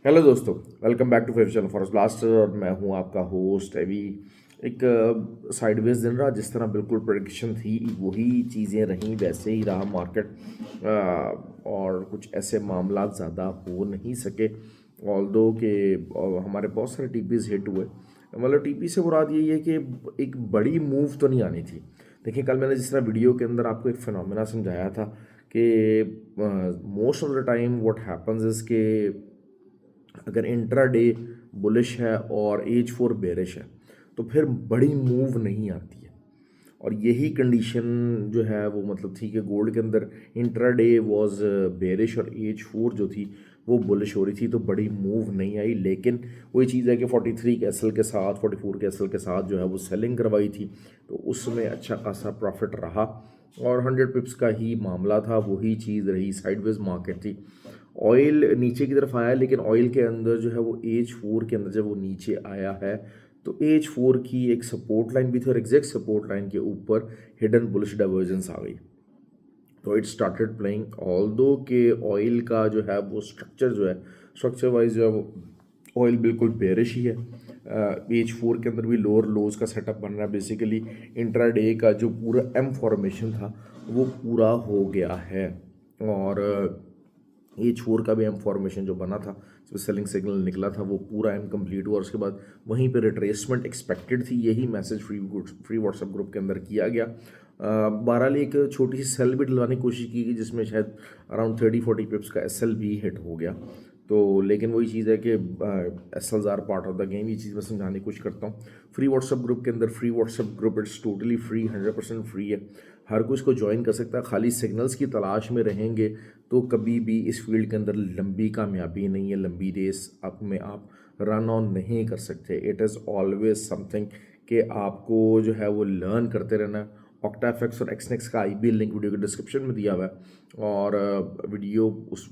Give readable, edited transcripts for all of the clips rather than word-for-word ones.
Hello दोस्तों, welcome back to fav channel for blaster. और मैं हूं आपका होस्ट अभी। एक साइडवेज दिन रहा, जिस तरह बिल्कुल प्रेडिक्शन थी वही चीज़ें रहीं, वैसे ही रहा मार्केट। और कुछ ऐसे मामला ज़्यादा हो नहीं सके, ऑल्दो के हमारे बहुत सारे टीपीज हिट हुए। मतलब टीपी से मुराद यही है कि एक बड़ी मूव तो नहीं आनी थी। देखिए, कल मैंने जिस तरह वीडियो के अंदर आपको एक फिनोमेना समझाया था कि most of the time what happens is के अगर इंट्रा डे बुलिश है और एज फोर बेरिश है तो फिर बड़ी मूव नहीं आती है। और यही कंडीशन जो है वो मतलब थी कि गोल्ड के अंदर इंट्रा डे वॉज बेरिश और एज फोर जो थी वो बुलिश हो रही थी, तो बड़ी मूव नहीं आई। लेकिन वही चीज़ है कि 43 के एसएल के साथ 44 के एसएल के साथ जो है वो सेलिंग करवाई थी, तो उसमें अच्छा खासा प्रॉफिट रहा। और 100 पिप्स का ही मामला था, वही चीज़ रही, साइडवेज मार्केट थी। ऑयल नीचे की तरफ आया, लेकिन ऑयल के अंदर जो है वो एज फोर के अंदर जब वो नीचे आया है तो एज फोर की एक सपोर्ट लाइन भी थी और एग्जैक्ट सपोर्ट लाइन के ऊपर हिडन बुलिश डाइवर्जेंस आ गई। तो इट स्टार्टेड प्लेइंग, ऑल्दो के ऑयल का जो है वो स्ट्रक्चर जो है, स्ट्रक्चर वाइज जो है वो ऑयल बिल्कुल बेरिश ही है। एज फोर के अंदर भी लोअर लोज का सेटअप बन रहा है। बेसिकली इंट्रा डे का जो पूरा एम फॉर्मेशन था वो पूरा हो गया है। और एज फोर का भी एम फॉर्मेशन जो बना था, जो सेलिंग सिग्नल निकला था, वो पूरा एम कंप्लीट हुआ और उसके बाद वहीं पे रिट्रेसमेंट एक्सपेक्टेड थी। यही मैसेज फ्री व्हाट्सएप ग्रुप के अंदर किया गया। बहरहाल एक छोटी सी सेल भी डलवाने की कोशिश की गई, जिसमें शायद अराउंड 30-40 पिप्स का एस एल भी हिट हो गया। तो लेकिन वही चीज़ है कि SLs are part of the game, ये चीज़ मैं समझाने की कोशिश करता हूँ। फ्री व्हाट्सएप ग्रुप के अंदर, free WhatsApp group it's totally free, 100% free है। हर कोई इसको ज्वाइन कर सकता है। खाली सिग्नल्स की तलाश में रहेंगे तो कभी भी इस फील्ड के अंदर लंबी कामयाबी नहीं है, लंबी रेस आप में आप रन ऑन नहीं कर सकते। इट इज़ ऑलवेज समथिंग कि आपको जो है वो लर्न करते रहना है। ऑक्टाफेक्स और एक्सनेक्स का आईबी लिंक वीडियो के डिस्क्रिप्शन में दिया हुआ है, और वीडियो उस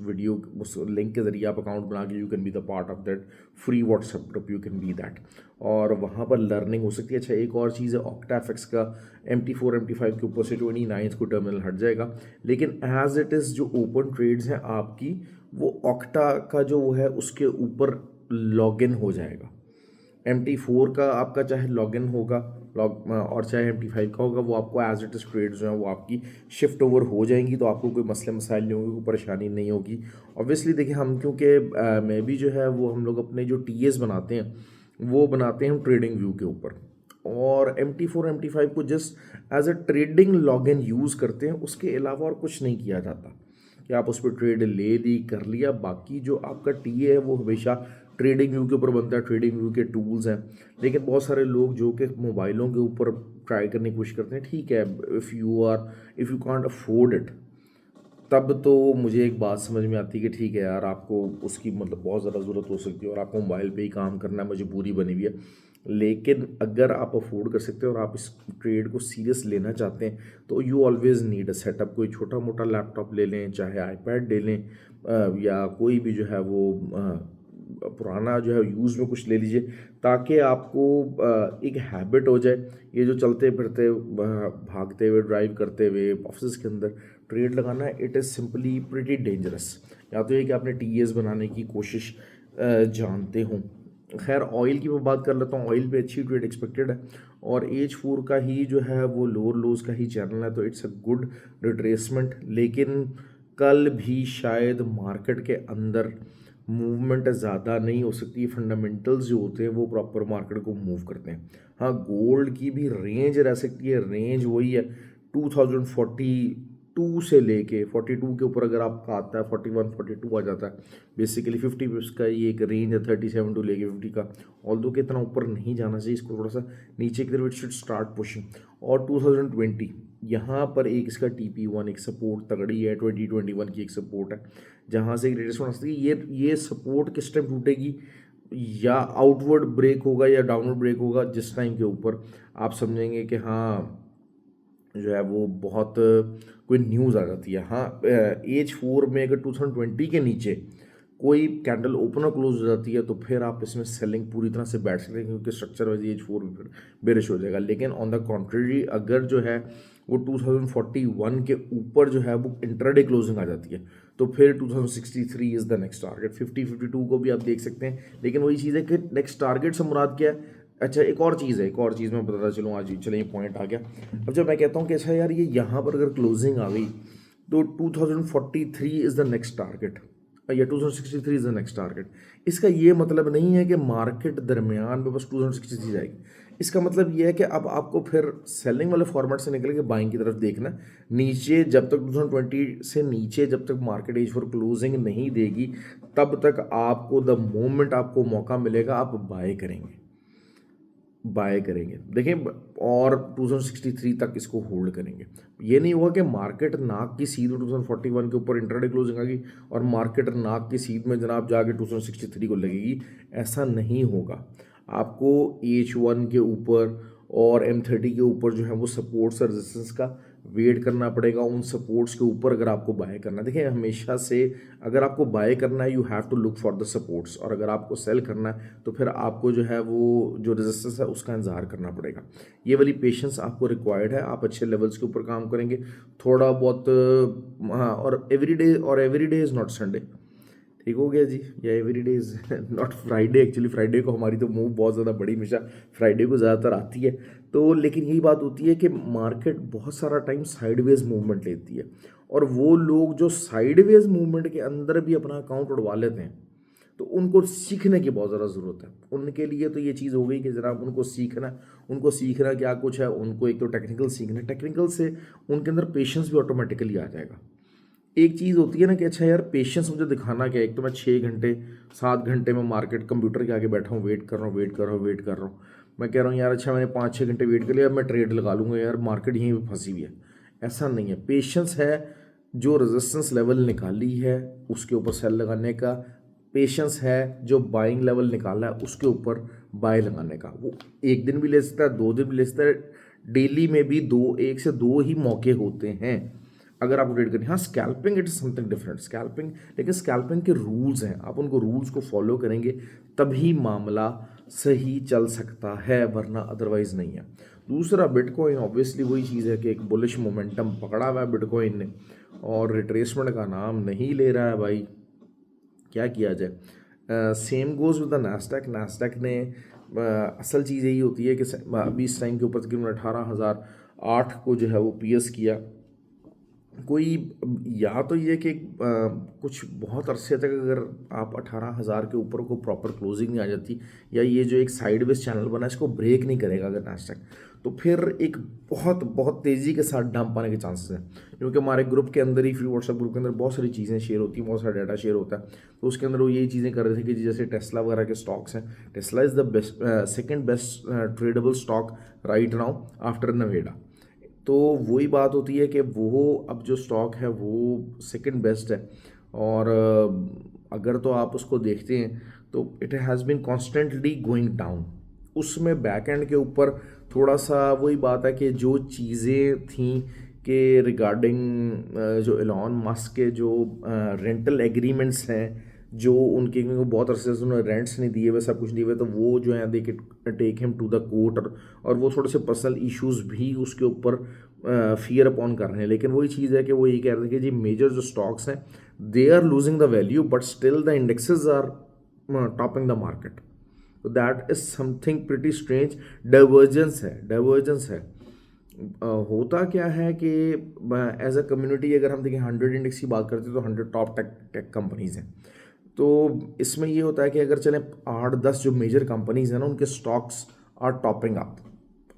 लिंक के जरिए आप अकाउंट बना के you can be the part of that free WhatsApp group, you can be that. और वहाँ पर लर्निंग हो सकती है। अच्छा, एक और चीज़ है, ऑक्टाफेक्स का MT4 MT5 के ऊपर से 29 को टर्मिनल हट जाएगा, लेकिन एज इट इज़ जो ओपन ट्रेड्स हैं आपकी, वो ऑक्टा का जो वो है उसके ऊपर लॉग इन हो जाएगा। MT4 का आपका चाहे लॉगिन होगा और चाहे MT5 का होगा, वो आपको एज इट इज ट्रेड्स जो हैं वो आपकी शिफ्ट ओवर हो जाएंगी, तो आपको कोई मसले मसाइल नहीं होंगे, कोई परेशानी नहीं होगी। ऑब्वियसली देखिए, हम क्योंकि मैं भी जो है वो हम लोग अपने जो TAs बनाते हैं वो बनाते हैं हम ट्रेडिंग व्यू के ऊपर, और MT4 MT5 को just as a trading login use करते हैं। उसके अलावा और कुछ नहीं किया जाता कि आप उस पर ट्रेड ले ली, कर लिया। बाकी जो आपका TA है वो हमेशा ट्रेडिंग व्यू के ऊपर बनता है, ट्रेडिंग व्यू के टूल्स हैं। लेकिन बहुत सारे लोग जो कि मोबाइलों के ऊपर ट्राई करने की कोशिश करते हैं, ठीक है, if you can't afford it, तब तो मुझे एक बात समझ में आती है कि ठीक है यार, आपको उसकी मतलब बहुत ज़्यादा ज़रूरत हो सकती है और आपको मोबाइल पे ही काम करना है, मजबूरी बनी हुई है। लेकिन अगर आप अफोर्ड कर सकते हैं और आप इस ट्रेड को सीरियस लेना चाहते हैं, तो you always need a setup. कोई छोटा मोटा लैपटॉप ले लें, चाहे आईपैड ले लें, या कोई भी जो है वो पुराना जो है यूज़ में कुछ ले लीजिए, ताकि आपको एक हैबिट हो जाए। ये जो चलते फिरते भागते हुए ड्राइव करते हुए ऑफिस के अंदर ट्रेड लगाना, it is simply pretty dangerous. या तो ये कि आपने TAs बनाने की कोशिश जानते हों। खैर, ऑयल की मैं बात कर लेता हूँ। ऑयल पे अच्छी ट्रेड एक्सपेक्टेड है, और एज फोर का ही जो है वो लोअर लोज का ही चैनल है, तो इट्स अ गुड रिट्रेसमेंट। लेकिन कल भी शायद मार्केट के अंदर मूवमेंट ज़्यादा नहीं हो सकती। फंडामेंटल्स जो होते हैं वो प्रॉपर मार्केट को मूव करते हैं। हाँ, गोल्ड की भी रेंज रह सकती है, रेंज वही है 2042 से लेके 42 के ऊपर अगर आपका आता है, 41 42 आ जाता है, बेसिकली 50 पिप्स का ये एक रेंज है, 37 टू लेके 50 का। ऑल्दो कि इतना ऊपर नहीं जाना चाहिए, इसको थोड़ा सा नीचे की तरफ इट शुड स्टार्ट पुशिंग। और 2020 यहाँ पर एक इसका TP1 एक सपोर्ट तगड़ी है, 2021 की एक सपोर्ट है, जहाँ से एक रिट्रेसमेंट आ सकती है। ये सपोर्ट किस टाइम टूटेगी, या आउटवर्ड ब्रेक होगा या डाउनवर्ड ब्रेक होगा, जिस टाइम के ऊपर आप समझेंगे कि हाँ जो है वो बहुत कोई न्यूज़ आ जाती है। हाँ, एज फोर में अगर 2020 के नीचे कोई कैंडल ओपन और क्लोज हो जाती है, तो फिर आप इसमें सेलिंग पूरी तरह से बैठ सकते हैं, क्योंकि structure wise as for bearish हो जाएगा। लेकिन ऑन द कॉन्ट्रेरी, अगर जो है वो 2041 के ऊपर जो है वो इंट्राडे क्लोजिंग आ जाती है, तो फिर 2063 इज़ द नेक्स्ट टारगेट। 50-52 को भी आप देख सकते हैं, लेकिन वही चीज़ है कि नेक्स्ट टारगेट से मुराद क्या है। अच्छा, एक और चीज़ है, एक और चीज़ मैं बताता चलूँ, आज चलिए ये पॉइंट आ गया। अब जब मैं कहता हूँ कि अच्छा यार ये यहाँ पर अगर क्लोजिंग आ गई तो 2043 इज़ द नेक्स्ट टारगेट या 2063 इज़ द नेक्स्ट टारगेट, इसका ये मतलब नहीं है कि मार्केट दरमियान में बस 2063 जाएगी। इसका मतलब ये है कि अब आपको फिर सेलिंग वाले फॉर्मेट से निकल के बाइंग की तरफ देखना। नीचे जब तक 2020 से नीचे जब तक मार्केट एज फॉर क्लोजिंग नहीं देगी, तब तक आपको द मोमेंट आपको मौका मिलेगा आप बाय करेंगे, बाय करेंगे। देखिए, और 2063 तक इसको होल्ड करेंगे। ये नहीं हुआ कि मार्केट नाक की सीध में 2041 के ऊपर इंट्राडे क्लोजिंग आ गई और मार्केट नाक की सीध में जनाब जाके 2063 को लगेगी, ऐसा नहीं होगा। आपको H1 के ऊपर और M30 के ऊपर जो है वो सपोर्ट्स और रेजिस्टेंस का वेट करना पड़ेगा। उन सपोर्ट्स के ऊपर अगर आपको बाय करना है, देखिए हमेशा से अगर आपको बाय करना है you have to look for the supports, और अगर आपको सेल करना है तो फिर आपको जो है वो जो रेजिस्टेंस है उसका इंतजार करना पड़ेगा। ये वाली पेशेंस आपको रिक्वायर्ड है। आप अच्छे लेवल्स के ऊपर काम करेंगे थोड़ा बहुत, हाँ, और every day is not Sunday, ठीक हो गया जी, या every day is not Friday. Actually Friday को हमारी तो मूव बहुत ज़्यादा बड़ी हमेशा फ्राइडे को ज़्यादातर आती है। तो लेकिन यही बात होती है कि मार्केट बहुत सारा टाइम साइडवेज मूवमेंट लेती है, और वो लोग जो साइडवेज मूवमेंट के अंदर भी अपना अकाउंट उड़वा लेते हैं, तो उनको सीखने की बहुत ज़्यादा ज़रूरत है। उनके लिए तो ये चीज़ हो गई कि जनाब उनको सीखना क्या कुछ है। उनको एक तो टेक्निकल सीखना, टेक्निकल से उनके अंदर पेशेंस भी ऑटोमेटिकली आ जाएगा। एक चीज़ होती है ना कि अच्छा यार पेशेंस मुझे दिखाना क्या है। एक तो मैं 6 घंटे 7 घंटे में मार्केट कंप्यूटर के आगे बैठा हूँ, वेट कर रहा हूँ। मैं कह रहा हूँ यार अच्छा मैंने 5-6 घंटे वेट कर लिया, अब मैं ट्रेड लगा लूँगा, यार मार्केट यहीं पे फंसी हुई है। ऐसा नहीं है। पेशेंस है, जो रेजिस्टेंस लेवल निकाली है उसके ऊपर सेल लगाने का। पेशेंस है, जो बाइंग लेवल निकाला है उसके ऊपर बाय लगाने का। वो एक दिन भी ले सकता है, 2 दिन भी ले सकता है, डेली में भी 1 से 2 ही मौके होते हैं अगर आपको ट्रेड करनी। हाँ, scalping it is something different, scalping, लेकिन स्कैल्पिंग के रूल्स हैं, आप उनको रूल्स को फॉलो करेंगे तभी मामला सही चल सकता है, वरना अदरवाइज नहीं है। दूसरा, बिटकॉइन ऑब्वियसली वही चीज़ है कि एक बुलिश मोमेंटम पकड़ा हुआ है बिटकॉइन ने, और रिट्रेसमेंट का नाम नहीं ले रहा है भाई, क्या किया जाए। Same goes with the Nasdaq ने असल चीज़ यही होती है कि अभी इस टाइम के ऊपर तकरीबन 18,008 को जो है वो पीएस किया। कोई या तो ये कि कुछ बहुत अरसे तक अगर आप 18,000 के ऊपर को प्रॉपर क्लोजिंग नहीं आ जाती, या ये जो एक साइडवेज चैनल बना है इसको ब्रेक नहीं करेगा अगर नास्डैक, तो फिर एक बहुत बहुत तेज़ी के साथ डंप आने के चांसेस हैं। क्योंकि हमारे ग्रुप के अंदर ही, फ्री व्हाट्सएप ग्रुप के अंदर बहुत सारी चीज़ें शेयर होती हैं, बहुत सारा डाटा शेयर होता है। तो उसके अंदर वो यही चीज़ें कर रहे थे कि जैसे टेस्ला वगैरह के स्टॉक्स हैं, Tesla is the best, second best tradable stock right now after नवेडा। तो वही बात होती है कि वो अब जो स्टॉक है वो सेकंड बेस्ट है, और अगर तो आप उसको देखते हैं तो it has been constantly going down. उसमें बैक एंड के ऊपर थोड़ा सा वही बात है कि जो चीज़ें थी कि रिगार्डिंग जो एलॉन मस्क के जो रेंटल एग्रीमेंट्स हैं, जो उनके बहुत अरसे से उन्होंने रेंट्स नहीं दिए हुए, सब कुछ दिए हुए, तो वो जो है दे के take him to the court, और वो थोड़े से पर्सनल इश्यूज भी उसके ऊपर फियर अपॉन कर रहे हैं। लेकिन वही चीज़ है कि वो ये कह रहे थे कि जी मेजर जो स्टॉक्स हैं they are losing the value, but still the indexes are topping the market. तो that is something pretty strange. Divergence है। होता क्या है कि एज अ कम्युनिटी अगर हम देखें 100 इंडेक्स की बात करते हैं तो 100 टॉप टेक कंपनीज हैं। तो इसमें ये होता है कि अगर चलें 8-10 जो मेजर कंपनीज हैं ना, उनके stocks are topping up.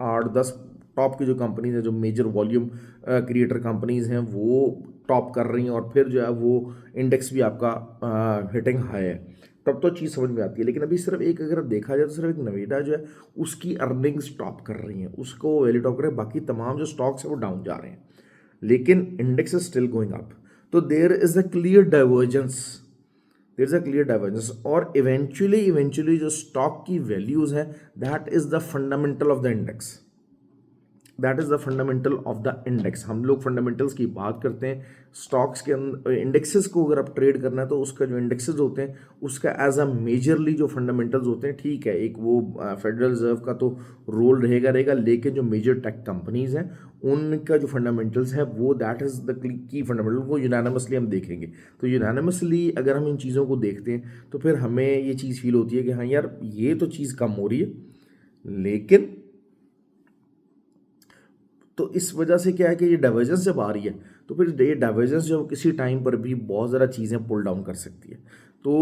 8-10 top की जो कंपनीज हैं, जो मेजर वॉल्यूम क्रिएटर कंपनीज हैं, वो टॉप कर रही हैं, और फिर जो है वो इंडेक्स भी आपका हिटिंग हाई है, तब तो चीज़ समझ में आती है। लेकिन अभी सिर्फ एक अगर देखा जाए तो सिर्फ एक नवेडा जो है उसकी अर्निंग्स टॉप कर रही हैं, उसको वैल्यू टॉप कर रहे हैं, बाकी तमाम जो स्टॉक्स हैं वो डाउन जा रहे हैं, लेकिन index is still going up. तो there is a clear divergence, और इवेंचुअली जो स्टॉक की वैल्यूज है that is the fundamental of the index. That is the fundamental of the index. हम लोग फंडामेंटल्स की बात करते हैं स्टॉक्स के अंदर। इंडेक्सेस को अगर आप ट्रेड करना है तो उसका जो इंडेक्सेस होते हैं उसका एज अ मेजरली जो फंडामेंटल्स होते हैं, ठीक है, एक वो फेडरल रिजर्व का तो रोल रहेगा, लेकिन जो मेजर टेक कंपनीज हैं उनका जो फंडामेंटल्स है वो that is the key fundamental, वो यूनानिमसली हम देखेंगे। तो यूनानिमसली अगर हम इन चीज़ों को देखते हैं तो फिर हमें ये चीज़ फील होती है कि हाँ यार ये तो चीज़ कम हो रही है, लेकिन तो इस वजह से क्या है कि ये डाइवर्जेंस जब आ रही है तो फिर ये डाइवर्जेंस जो किसी टाइम पर भी बहुत ज़्यादा चीज़ें पुल डाउन कर सकती है। तो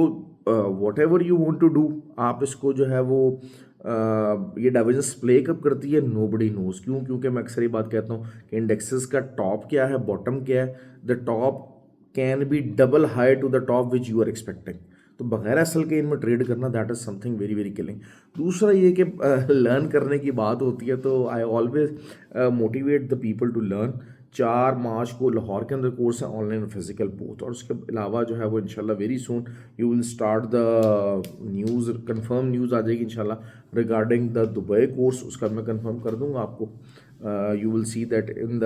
whatever you want to do, आप इसको जो है वो ये डाइवर्जेंस प्ले कब करती है, नोबडी नोज। क्यों? क्योंकि मैं अक्सर ये बात कहता हूँ कि इंडेक्सेस का टॉप क्या है, बॉटम क्या है। The top can be double high to the top which you are expecting. तो बगैर असल के इनमें ट्रेड करना that is something very very killing. दूसरा ये कि लर्न करने की बात होती है तो I always motivate the people to learn. 4 March को लाहौर के अंदर कोर्स है, ऑनलाइन और फिजिकल बोथ, और उसके अलावा जो है वो इंशाल्लाह very soon you will start the news, confirm news आ जाएगी इंशाल्लाह रिगार्डिंग द दुबई कोर्स। उसका मैं कंफर्म कर दूंगा आपको। You will see that in the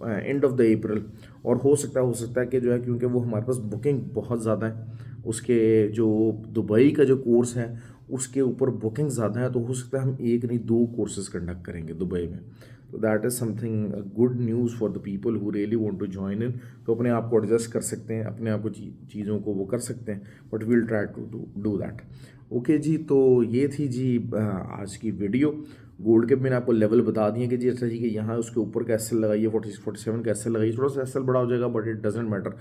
end of the April. और हो सकता है कि जो है, क्योंकि वो हमारे पास बुकिंग बहुत ज़्यादा है उसके, जो दुबई का जो कोर्स है उसके ऊपर बुकिंग ज़्यादा है, तो हो सकता है हम एक नहीं 2 कोर्सेज कंडक्ट करेंगे दुबई में। तो that is something good news for the people who really want to join in. तो अपने आप को एडजस्ट कर सकते हैं, अपने आप को चीज़ों को वो कर सकते हैं, but we'll try to do that. Okay जी, तो ये थी जी आज की वीडियो। गोल्ड के मैंने आपको लेवल बता दिए कि जी अच्छा जी कि यहाँ उसके ऊपर का एस एल लगाइए, 47 का एस एल लगाइए, थोड़ा सा एस एल बड़ा हो जाएगा बट इट डजेंट मैटर।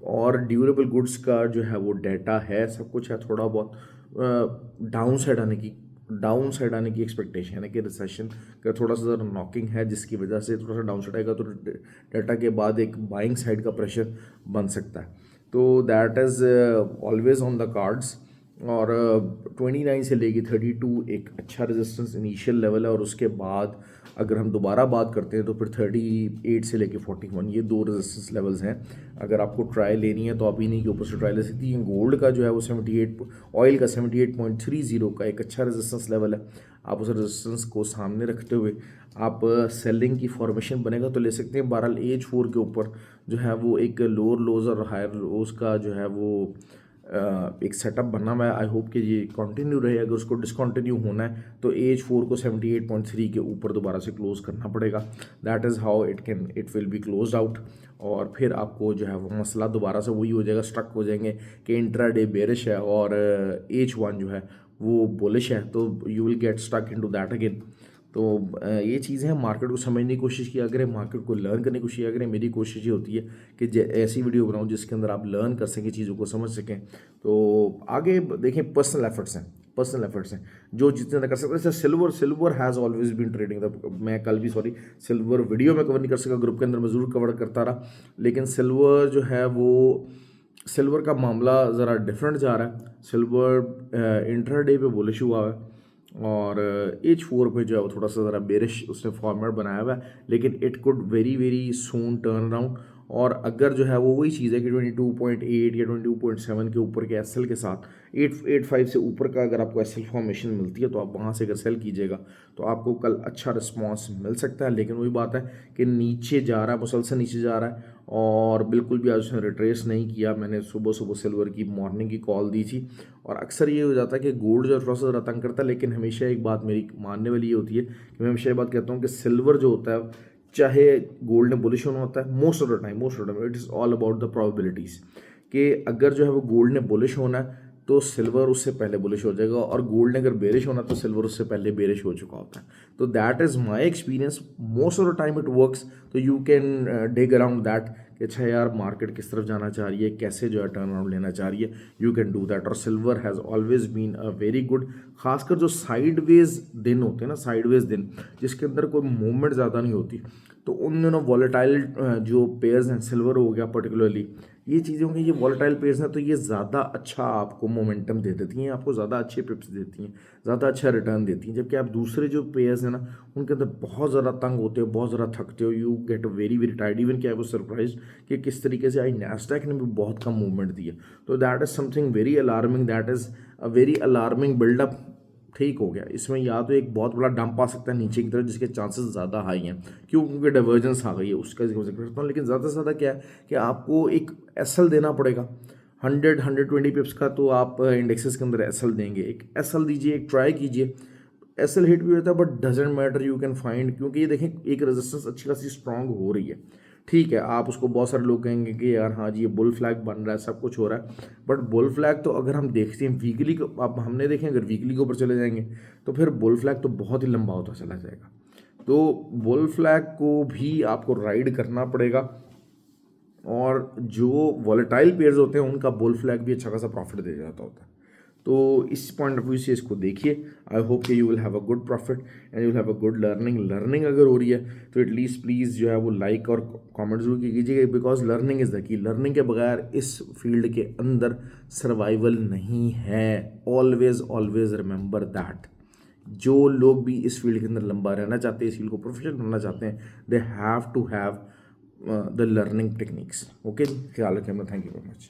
और ड्यूरेबल गुड्स का जो है वो डाटा है, सब कुछ है। थोड़ा बहुत डाउन साइड आने की एक्सपेक्टेशन है कि रिसेशन का थोड़ा सा ज़रा नॉकिंग है, जिसकी वजह से थोड़ा सा डाउन साइड आएगा तो डाटा के बाद एक बाइंग साइड का प्रेशर बन सकता है। तो that is always on the cards. और 29 से लेके 32 एक अच्छा रेजिस्टेंस इनिशियल लेवल है, और उसके बाद अगर हम दोबारा बात करते हैं तो फिर 38 से लेके 41 ये 2 रेजिस्टेंस लेवल्स हैं। अगर आपको ट्राई लेनी है तो आप इन्हीं के ऊपर से ट्राई ले सकती हैं। गोल्ड का जो है वो 78, ऑयल का 78.30 का एक अच्छा रेजिस्टेंस लेवल है। आप उस रेजिस्टेंस को सामने रखते हुए आप सेलिंग की फॉर्मेशन बनेगा तो ले सकते हैं। बहरहाल H4 के ऊपर जो है वो एक लोअर लोज और हायर लोज का जो है वो एक सेटअप बनना हुआ है। आई होप कि ये कंटिन्यू रहे। अगर उसको डिसकंटिन्यू होना है तो H4 को 78.3 के ऊपर दोबारा से क्लोज करना पड़ेगा। That is how it will be close out. और फिर आपको जो है वो मसला दोबारा से वही हो जाएगा, स्ट्रक हो जाएंगे कि इंट्राडे बेरिश है और H1 जो है वो बुलिश है, तो you will get stuck into that again. तो ये चीज़ें हैं, मार्केट को समझने की कोशिश किया करें, मार्केट को लर्न करने की कोशिश किया करें। मेरी कोशिश ये होती है कि ऐसी वीडियो बनाऊं जिसके अंदर आप लर्न कर सकें, चीज़ों को समझ सकें। तो आगे देखें, पर्सनल एफर्ट्स हैं जो जितने ज़्यादा कर सकते हैं। जैसे silver has always been trading मैं कल भी सिल्वर वीडियो में कवर नहीं कर सका, ग्रुप के अंदर मैं ज़रूर कवर करता रहा, लेकिन सिल्वर जो है वो सिल्वर का मामला ज़रा डिफरेंट जा रहा है। सिल्वर इंट्राडे पे बुलिश हुआ है और H4 पे जो है वो थोड़ा सा ज़रा बेरिश उसने फॉर्मेट बनाया हुआ है, लेकिन it could very very soon turn around. और अगर जो है वो वही चीज़ है कि 22.8 या 22.7 के ऊपर के एसएल के साथ 885 से ऊपर का अगर आपको एसएल फॉर्मेशन मिलती है तो आप वहाँ से अगर सेल कीजिएगा तो आपको कल अच्छा रिस्पॉन्स मिल सकता है। लेकिन वही बात है कि नीचे जा रहा है, मुसलसल नीचे जा रहा है, और बिल्कुल भी आज उसने रिट्रेस नहीं किया। मैंने सुबह सुबह सिल्वर की मॉर्निंग की कॉल दी थी, और अक्सर ये हो जाता है कि गोल्ड जो थोड़ा सा ज़रा तंग करता है, लेकिन हमेशा एक बात मेरी मानने वाली ये होती है कि मैं हमेशा ये बात कहता हूँ कि सिल्वर जो होता है, चाहे गोल्ड ने बुलिश होना होता है, most of the time it is all about the probabilities, कि अगर जो है वो गोल्ड ने बुलिश होना है तो सिल्वर उससे पहले बुलिश हो जाएगा, और गोल्ड ने अगर बेरिश होना तो सिल्वर उससे पहले बेरिश हो चुका होता है। तो that is my experience, most of the time it works. तो you can dig around that कि अच्छा यार मार्केट किस तरफ जाना चाह रही है, कैसे जो है टर्न अराउंड लेना चाह रही है, यू कैन डू दैट। और silver has always been a very good, खासकर जो साइडवेज दिन होते हैं ना, साइडवेज दिन जिसके अंदर कोई मूवमेंट ज़्यादा नहीं होती, तो उन दिनों वॉलेटाइल जो पेयर्स हैं, सिल्वर हो गया पर्टिकुलरली, ये चीज़ें होंगी, ये वॉलेटाइल पेयर्स हैं, तो ये ज़्यादा अच्छा आपको मोमेंटम दे देती हैं, आपको ज़्यादा अच्छे पिप्स देती हैं, ज़्यादा अच्छा रिटर्न देती हैं। जबकि आप दूसरे जो पेयर्स हैं ना, उनके अंदर बहुत ज़्यादा तंग होते हो, बहुत ज़्यादा थकते हो, you get very very tired. Even कि आई वाज सरप्राइज्ड कि किस तरीके से आई नैस्डैक ने भी बहुत कम मूवमेंट दी है। तो that is something very alarming, that is a very alarming buildup ठीक हो गया। इसमें या तो एक बहुत बड़ा डंप आ सकता है नीचे की तरफ जिसके चांसेस ज़्यादा हाई हैं, क्योंकि डाइवर्जेंस आ गई है, उसका जिक्र करता हूँ। लेकिन ज़्यादा से ज़्यादा क्या है कि आपको एक एसएल देना पड़ेगा 100-120 पिप्स का, तो आप इंडेक्सेस के अंदर एसएल देंगे, एक एसएल दीजिए, एक ट्राई कीजिए। एसएल हिट भी होता है but doesn't matter, you can find, क्योंकि ये देखें एक रेजिस्टेंस अच्छी खासी स्ट्रांग हो रही है। ठीक है, आप उसको, बहुत सारे लोग कहेंगे कि यार हाँ जी ये बुल फ्लैग बन रहा है, सब कुछ हो रहा है, बट बुल फ्लैग तो अगर हम देखते हैं वीकली को, अब हमने देखें अगर वीकली के ऊपर चले जाएंगे तो फिर बुल फ्लैग तो बहुत ही लंबा होता चला जाएगा। तो बुल फ्लैग को भी आपको राइड करना पड़ेगा, और जो वॉलेटाइल पेयर्स होते हैं उनका बुल फ्लैग भी अच्छा खासा प्रॉफिट दे जाता होता है। तो इस पॉइंट ऑफ व्यू से इसको देखिए। आई होप कि you will have a good profit and you will have a good learning अगर हो रही है तो एटलीस्ट प्लीज़ जो है वो लाइक और कमेंट जरूर कीजिएगा, because learning is the key. Learning के बगैर इस फील्ड के अंदर सर्वाइवल नहीं है। Always remember that. जो लोग भी इस फील्ड के अंदर लंबा रहना चाहते हैं, इस फील्ड को प्रोफेशनल बनना चाहते हैं, they have to have the learning techniques. Okay, ख्याल रखें अपना। Thank you very much.